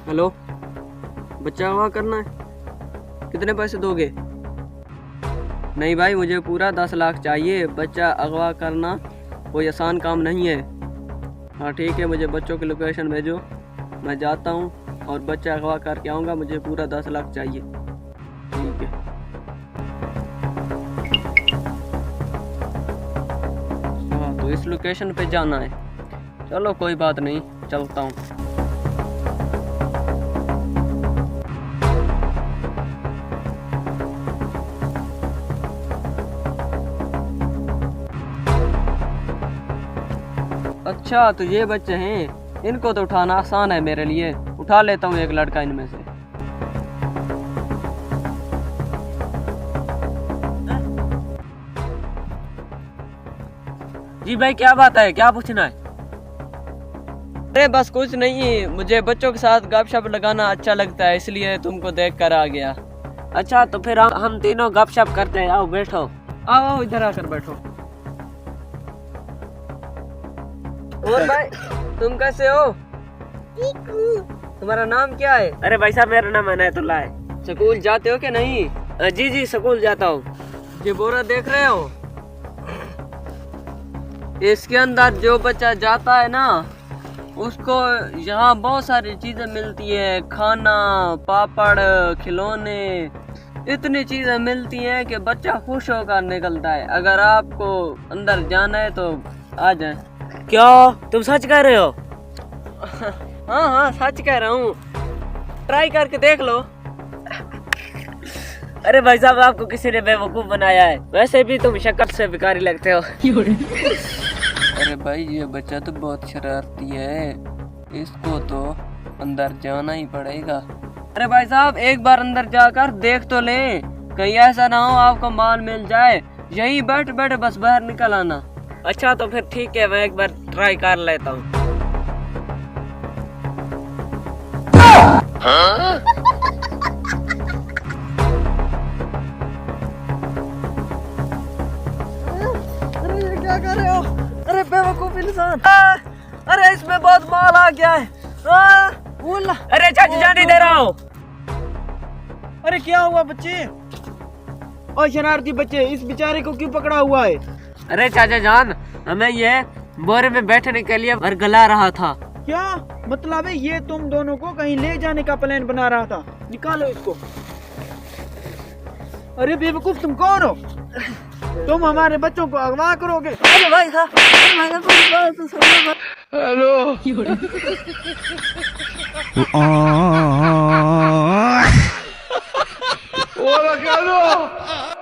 Hello, बच्चा अगवा करना है, कितने पैसे दोगे? नहीं भाई, मुझे पूरा 10 लाख चाहिए। बच्चा अगवा करना कोई आसान काम नहीं है। हाँ ठीक है, मुझे बच्चों की लोकेशन भेजो, मैं जाता हूँ और बच्चा अगवा करके आऊँगा। मुझे पूरा 10 लाख चाहिए। ठीक है। हाँ, तो इस लोकेशन पे जाना है। चलो कोई बात नहीं, चलता हूँ। अच्छा, तो ये बच्चे हैं, इनको तो उठाना आसान है मेरे लिए। उठा लेता हूँ एक लड़का इनमें से। जी भाई, क्या बात है, क्या पूछना है? अरे बस कुछ नहीं, मुझे बच्चों के साथ गपशप लगाना अच्छा लगता है, इसलिए तुमको देख कर आ गया। अच्छा, तो फिर हम तीनों गपशप करते हैं। आओ बैठो, आओ आओ इधर आकर बैठो। और भाई, तुम कैसे हो? ठीक हूँ। तुम्हारा नाम क्या है? अरे भाई साहब, मेरा नाम अनायतुल्लाह है। स्कूल जाते हो कि नहीं? जी जी, स्कूल जाता हूँ। ये बोरा देख रहे हो, इसके अंदर जो बच्चा जाता है ना, उसको यहाँ बहुत सारी चीजें मिलती है, खाना, पापड़, खिलौने, इतनी चीजें मिलती हैं कि बच्चा खुश होकर निकलता है। अगर आपको अंदर जाना है तो आ जाए। क्या तुम सच कह रहे हो? हाँ हाँ, सच कह रहा हूँ, ट्राई करके देख लो। अरे भाई साहब, आपको किसी ने बेवकूफ बनाया है। वैसे भी तुम शक्ल से भिखारी लगते हो। अरे भाई, ये बच्चा तो बहुत शरारती है, इसको तो अंदर जाना ही पड़ेगा। अरे भाई साहब, एक बार अंदर जाकर देख तो ले, कहीं ऐसा ना हो आपको माल मिल जाए। यहीं बैठ बैठ बस बाहर निकल आना। अच्छा तो फिर ठीक है, मैं एक बार ट्राई कर लेता हूँ। अरे ये क्या कर रहे हो? अरे बेवकूफ इंसान! अरे इसमें बहुत माल आ गया है। अरे चाचा जान, इधर आओ। अरे क्या हुआ बच्चे? और शरारती बच्चे, इस बेचारे को क्यों पकड़ा हुआ है? अरे चाचा जान, हमें ये बोरे में बैठने के लिए वर्गला रहा था। क्या मतलब है? ये तुम दोनों को कहीं ले जाने का प्लान बना रहा था। निकालो इसको। अरे बेवकूफ, तुम कौन हो? तुम हमारे बच्चों को अगवा करोगे? अरे भाई साहब, हेलो। Hola, Carlos.